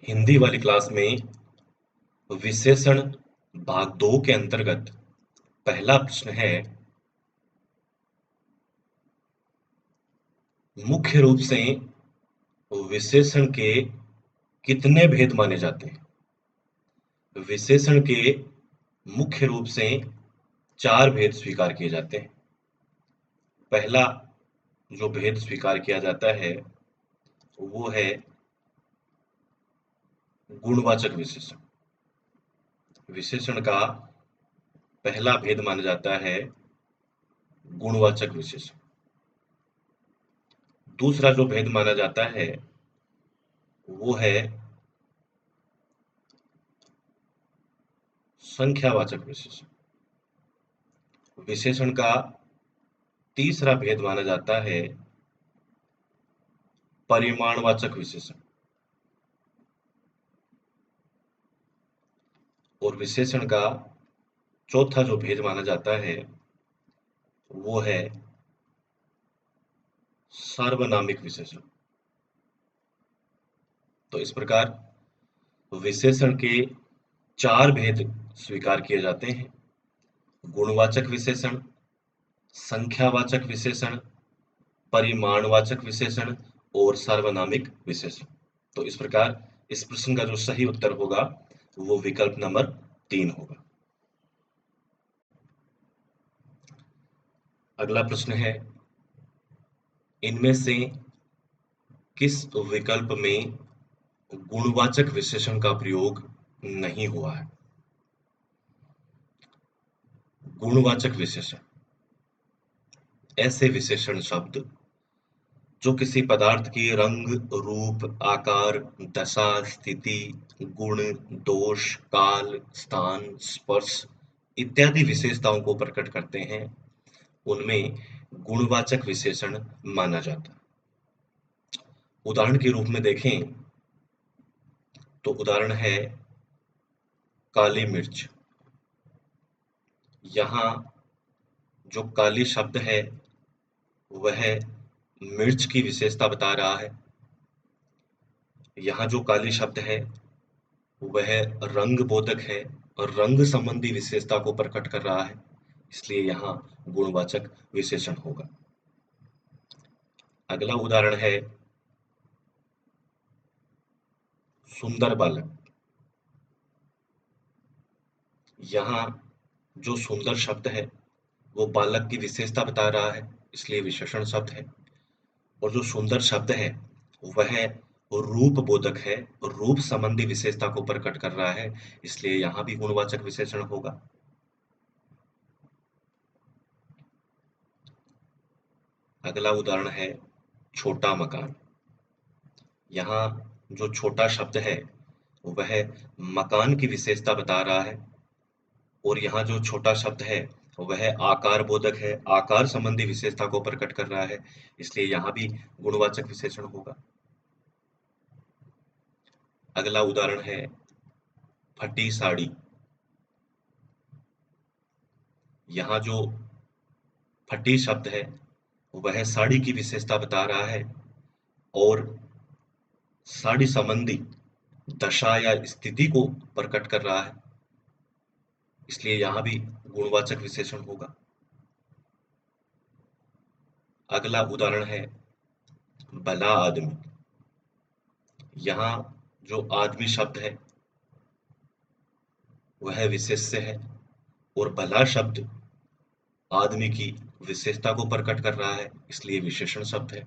हिंदी वाली क्लास में विशेषण भाग 2 के अंतर्गत पहला प्रश्न है, मुख्य रूप से विशेषण के कितने भेद माने जाते हैं? विशेषण के मुख्य रूप से 4 भेद स्वीकार किए जाते हैं। पहला जो भेद स्वीकार किया जाता है वो है गुणवाचक विशेषण। विशेषण का पहला भेद माना जाता है गुणवाचक विशेषण। दूसरा जो भेद माना जाता है वो है संख्यावाचक विशेषण। विशेषण का तीसरा भेद माना जाता है परिमाणवाचक विशेषण। और विशेषण का चौथा जो भेद माना जाता है वो है सार्वनामिक विशेषण। तो इस प्रकार विशेषण के 4 भेद स्वीकार किए जाते हैं: गुणवाचक विशेषण, संख्यावाचक विशेषण, परिमाणवाचक विशेषण और सार्वनामिक विशेषण। तो इस प्रकार इस प्रश्न का जो सही उत्तर होगा वो विकल्प नंबर 3 होगा। अगला प्रश्न है, इनमें से किस विकल्प में गुणवाचक विशेषण का प्रयोग नहीं हुआ है? गुणवाचक विशेषण ऐसे विशेषण शब्द जो किसी पदार्थ के रंग, रूप, आकार, दशा, स्थिति, गुण, दोष, काल, स्थान, स्पर्श इत्यादि विशेषताओं को प्रकट करते हैं, उनमें गुणवाचक विशेषण माना जाता है। उदाहरण के रूप में देखें तो उदाहरण है काली मिर्च। यहाँ जो काली शब्द है वह मिर्च की विशेषता बता रहा है। यहाँ जो काली शब्द है वह रंग बोधक है और रंग संबंधी विशेषता को प्रकट कर रहा है, इसलिए यहाँ गुणवाचक विशेषण होगा। अगला उदाहरण है सुंदर बालक। यहाँ जो सुंदर शब्द है वो बालक की विशेषता बता रहा है, इसलिए विशेषण शब्द है। और जो सुंदर शब्द है वह रूप बोधक है और रूप संबंधी विशेषता को प्रकट कर रहा है, इसलिए यहाँ भी गुणवाचक विशेषण होगा। अगला उदाहरण है छोटा मकान। यहाँ जो छोटा शब्द है वह मकान की विशेषता बता रहा है और यहाँ जो छोटा शब्द है वह आकार बोधक है, आकार संबंधी विशेषता को प्रकट कर रहा है, इसलिए यहाँ भी गुणवाचक विशेषण होगा। अगला उदाहरण है फटी साड़ी। यहाँ जो फटी शब्द है वह साड़ी की विशेषता बता रहा है और साड़ी संबंधी दशा या स्थिति को प्रकट कर रहा है, इसलिए यहाँ भी गुणवाचक विशेषण होगा। अगला उदाहरण है भला आदमी। यहाँ जो आदमी शब्द है वह विशेष्य है और भला शब्द आदमी की विशेषता को प्रकट कर रहा है, इसलिए विशेषण शब्द है।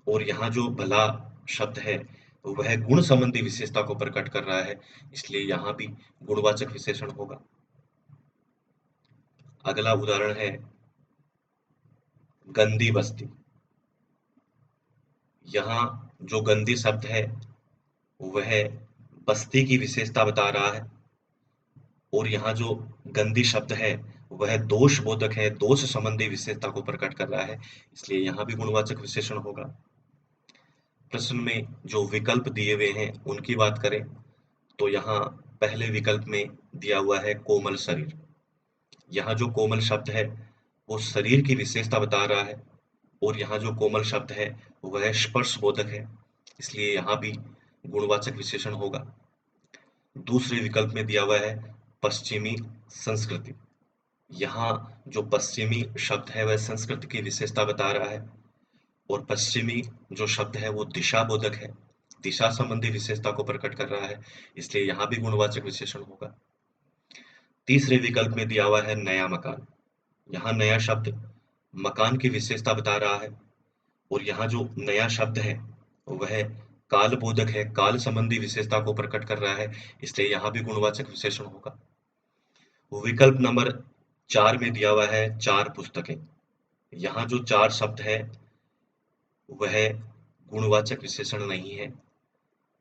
और यहाँ जो भला शब्द है वह गुण संबंधी विशेषता को प्रकट कर रहा है, इसलिए यहाँ भी गुणवाचक विशेषण होगा। अगला उदाहरण है गंदी बस्ती। यहाँ जो गंदी शब्द है वह बस्ती की विशेषता बता रहा है और यहाँ जो गंदी शब्द है वह दोष बोधक है, दोष संबंधी विशेषता को प्रकट कर रहा है, इसलिए यहाँ भी गुणवाचक विशेषण होगा। प्रश्न में जो विकल्प दिए हुए हैं उनकी बात करें तो यहाँ पहले विकल्प में दिया हुआ है कोमल शरीर। यहाँ जो कोमल शब्द है वो शरीर की विशेषता बता रहा है और यहाँ जो कोमल शब्द है वह स्पर्श बोधक है, इसलिए यहाँ भी गुणवाचक विशेषण होगा। दूसरे विकल्प में दिया हुआ है पश्चिमी संस्कृति। यहाँ जो पश्चिमी शब्द है वह संस्कृति की विशेषता बता रहा है, और पश्चिमी जो शब्द है वो दिशा बोधक है, दिशा संबंधी विशेषता को प्रकट कर रहा है, इसलिए यहाँ भी गुणवाचक विशेषण होगा। तीसरे विकल्प में दिया हुआ है नया मकान। यहाँ नया शब्द मकान की विशेषता बता रहा है, और यहाँ जो नया शब्द है वह काल बोधक है, काल संबंधी विशेषता को प्रकट कर रहा है, इसलिए यहाँ भी गुणवाचक विशेषण होगा। विकल्प नंबर 4 में दिया हुआ है 4 पुस्तकें। यहाँ जो 4 शब्द है वह गुणवाचक विशेषण नहीं है।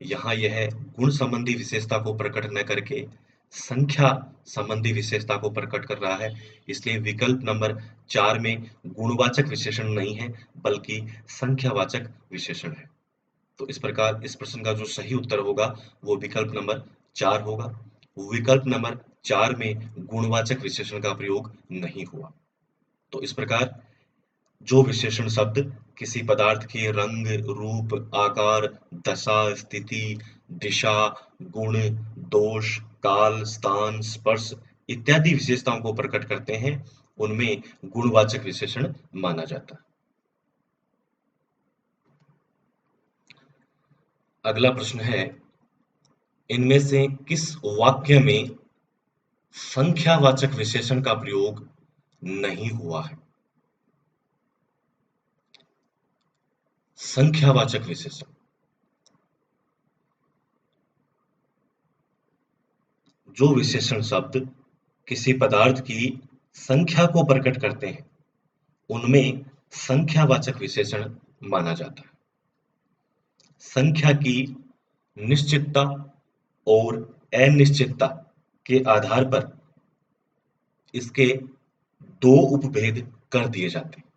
यहाँ यह गुण संबंधी विशेषता को प्रकट न करके संख्या संबंधी विशेषता को प्रकट कर रहा है, इसलिए विकल्प नंबर 4 में गुणवाचक विशेषण नहीं है बल्कि संख्यावाचक विशेषण है। तो इस प्रकार इस प्रश्न का जो सही उत्तर होगा वो विकल्प नंबर 4 होगा। विकल्प नंबर 4 में गुणवाचक विशेषण का प्रयोग नहीं हुआ। तो इस प्रकार जो विशेषण शब्द किसी पदार्थ के रंग, रूप, आकार, दशा, स्थिति, दिशा, गुण, दोष, काल, स्थान, स्पर्श इत्यादि विशेषताओं को प्रकट करते हैं, उनमें गुणवाचक विशेषण माना जाता है। अगला प्रश्न है, इनमें से किस वाक्य में संख्यावाचक विशेषण का प्रयोग नहीं हुआ है? संख्यावाचक विशेषण जो विशेषण शब्द किसी पदार्थ की संख्या को प्रकट करते हैं, उनमें संख्यावाचक विशेषण माना जाता है। संख्या की निश्चितता और अनिश्चितता के आधार पर इसके दो उपभेद कर दिए जाते हैं।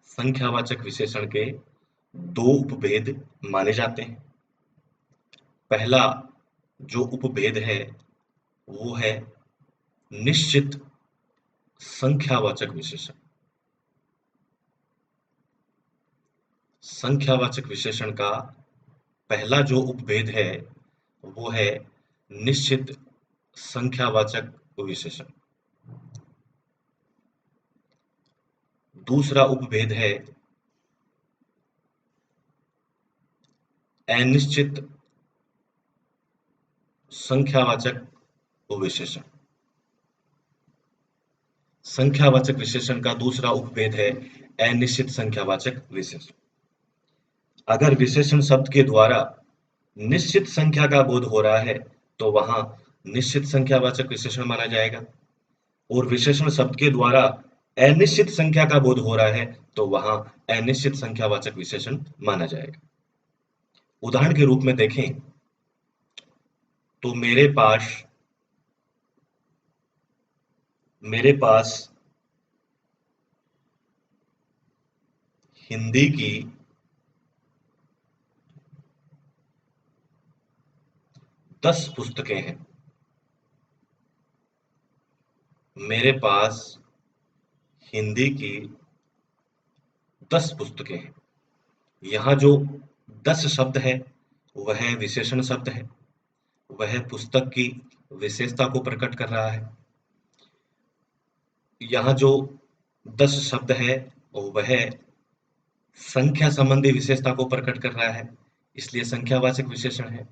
संख्यावाचक विशेषण के दो उपभेद माने जाते हैं। पहला जो उपभेद है वो है निश्चित संख्यावाचक विशेषण। संख्यावाचक विशेषण का पहला जो उपभेद है वो है निश्चित संख्यावाचक विशेषण। दूसरा उपभेद है अनिश्चित संख्यावाचक विशेषण। संख्यावाचक विशेषण का दूसरा उपभेद है अनिश्चित संख्यावाचक विशेषण। अगर विशेषण शब्द के द्वारा निश्चित संख्या का बोध हो रहा है तो वहां निश्चित संख्यावाचक विशेषण माना जाएगा, और विशेषण शब्द के द्वारा अनिश्चित संख्या का बोध हो रहा है तो वहां अनिश्चित संख्यावाचक विशेषण माना जाएगा। उदाहरण के रूप में देखें तो मेरे पास हिंदी की 10 पुस्तकें हैं। मेरे पास हिंदी की 10 पुस्तकें हैं। यहाँ जो 10 शब्द है वह विशेषण शब्द है, वह पुस्तक की विशेषता को प्रकट कर रहा है। यहाँ जो 10 शब्द है वह संख्या संबंधी विशेषता को प्रकट कर रहा है, इसलिए संख्यावाचक विशेषण है।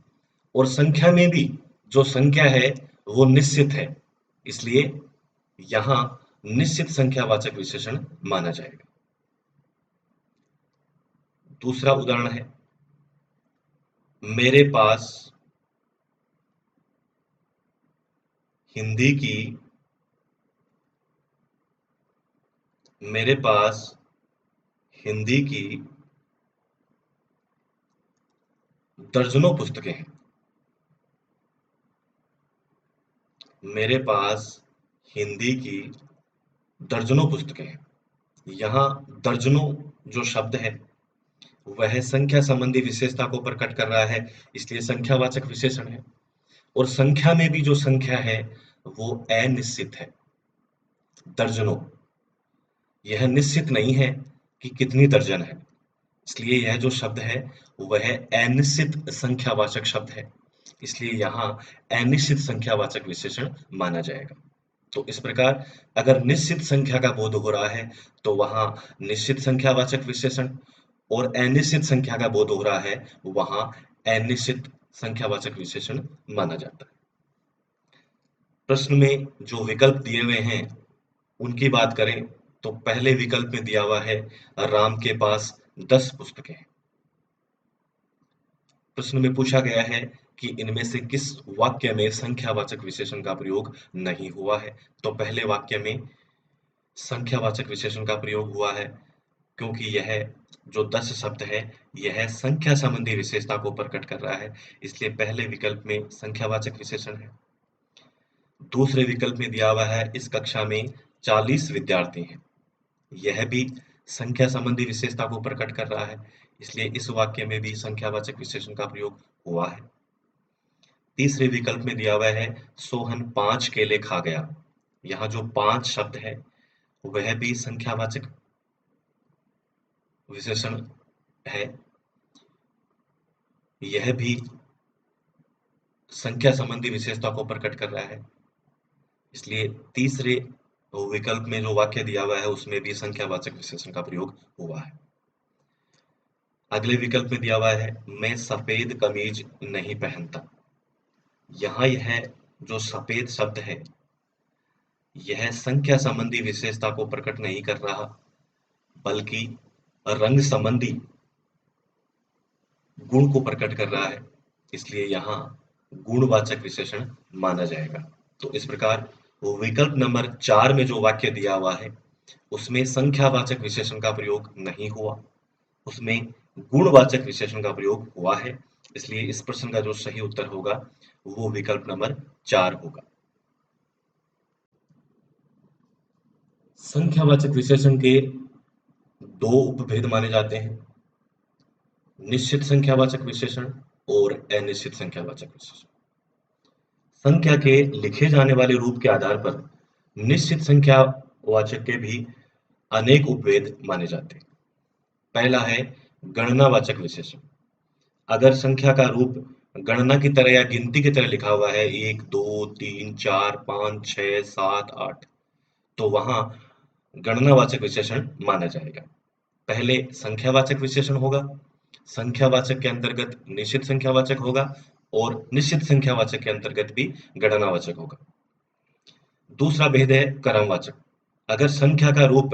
और संख्या में भी जो संख्या है वो निश्चित है, इसलिए यहाँ निश्चित संख्यावाचक विशेषण माना जाएगा। दूसरा उदाहरण है, मेरे पास हिंदी की दर्जनों पुस्तकें हैं। मेरे पास हिंदी की दर्जनों पुस्तकें हैं। यहाँ दर्जनों जो शब्द है वह संख्या संबंधी विशेषता को प्रकट कर रहा है, इसलिए संख्यावाचक विशेषण है। और संख्या में भी जो संख्या है वो अनिश्चित है। दर्जनों, यह निश्चित नहीं है कि कितनी दर्जन है, इसलिए यह जो शब्द है वह अनिश्चित संख्यावाचक शब्द है, इसलिए यहाँ अनिश्चित संख्यावाचक विशेषण माना जाएगा। तो इस प्रकार अगर निश्चित संख्या का बोध हो रहा है तो वहां निश्चित संख्यावाचक विशेषण, और अनिश्चित संख्या का बोध हो रहा है वहां अनिश्चित संख्यावाचक विशेषण माना जाता है। प्रश्न में जो विकल्प दिए हुए हैं उनकी बात करें तो पहले विकल्प में दिया हुआ है राम के पास 10 पुस्तकें हैं। प्रश्न में पूछा गया है कि इनमें से किस वाक्य में संख्यावाचक विशेषण का प्रयोग नहीं हुआ है। तो पहले वाक्य में संख्यावाचक विशेषण का प्रयोग हुआ है क्योंकि यह जो 10 शब्द है यह संख्या संबंधी विशेषता को प्रकट कर रहा है, इसलिए पहले विकल्प में संख्यावाचक विशेषण है। दूसरे विकल्प में दिया हुआ है इस कक्षा में 40 विद्यार्थी हैं, यह भी संख्या संबंधी विशेषता को प्रकट कर रहा है, इसलिए इस वाक्य में भी संख्यावाचक विशेषण का प्रयोग हुआ है। तीसरे विकल्प में दिया हुआ है सोहन 5 केले खा गया, यहाँ जो 5 शब्द है वह भी संख्यावाचक विशेषण है, यह भी संख्या संबंधी विशेषता को प्रकट कर रहा है, इसलिए तीसरे विकल्प में जो वाक्य दिया हुआ है उसमें भी संख्यावाचक विशेषण का प्रयोग हुआ है। अगले विकल्प में दिया हुआ है मैं सफेद कमीज नहीं पहनता, यहाँ यह जो सफेद शब्द है यह संख्या संबंधी विशेषता को प्रकट नहीं कर रहा बल्कि रंग संबंधी गुण को प्रकट कर रहा है, इसलिए यहाँ गुणवाचक विशेषण माना जाएगा। तो इस प्रकार विकल्प नंबर 4 में जो वाक्य दिया हुआ है उसमें संख्यावाचक विशेषण का प्रयोग नहीं हुआ, उसमें गुणवाचक विशेषण का प्रयोग हुआ है, इसलिए इस प्रश्न का जो सही उत्तर होगा वो विकल्प नंबर 4 होगा। संख्यावाचक विशेषण के दो उपभेद माने जाते हैं, निश्चित संख्यावाचक विशेषण और अनिश्चित संख्यावाचक विशेषण। संख्या के लिखे जाने वाले रूप के आधार पर निश्चित संख्यावाचक के भी अनेक उपभेद माने जाते हैं। पहला है गणनावाचक विशेषण। अगर संख्या का रूप गणना की तरह या गिनती की तरह लिखा हुआ है 1 2 3 4 5 6 7 8, तो वहां गणनावाचक विशेषण माना जाएगा। पहले संख्यावाचक विशेषण होगा, संख्यावाचक के अंतर्गत निश्चित संख्यावाचक होगा और निश्चित संख्यावाचक के अंतर्गत भी गणनावाचक होगा। दूसरा भेद है क्रमवाचक। अगर संख्या का रूप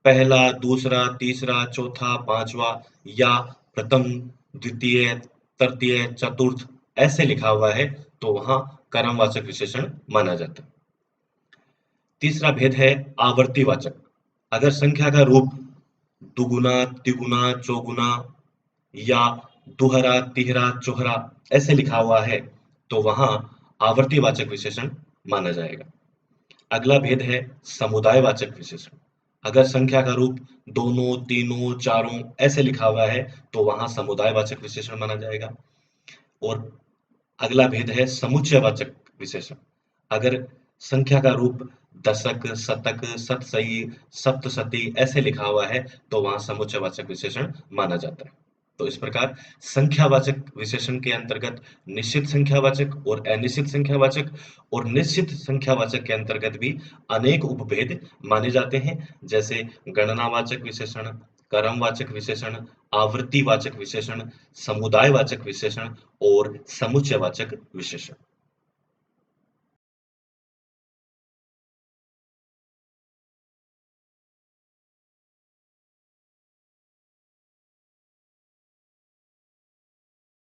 पहला दूसरा तीसरा चौथा पांचवा या प्रथम द्वितीय तृतीय चतुर्थ ऐसे लिखा हुआ है तो वहां क्रमवाचक विशेषण माना जाता है। तीसरा भेद है आवर्तीवाचक। अगर संख्या का रूप दुगुना तिगुना चौगुना या दुहरा तिहरा चौहरा ऐसे लिखा हुआ है तो वहां आवर्तीवाचक विशेषण माना जाएगा। अगला भेद है समुदायवाचक विशेषण। अगर संख्या का रूप दोनों तीनों चारों ऐसे लिखा हुआ है तो वहां समुदायवाचक विशेषण माना जाएगा। और अगला भेद है समुच्चयवाचक विशेषण। अगर संख्या का रूप दशक शतक सतसई सप्तशती ऐसे लिखा हुआ है तो वहां समुच्चयवाचक विशेषण माना जाता है। तो इस प्रकार संख्यावाचक विशेषण के अंतर्गत निश्चित संख्यावाचक और अनिश्चित संख्यावाचक और निश्चित संख्यावाचक के अंतर्गत भी अनेक उपभेद माने जाते हैं, जैसे गणनावाचक विशेषण, क्रमवाचक विशेषण, आवृत्तिवाचक विशेषण, समुदायवाचक विशेषण और समुच्चयवाचक विशेषण।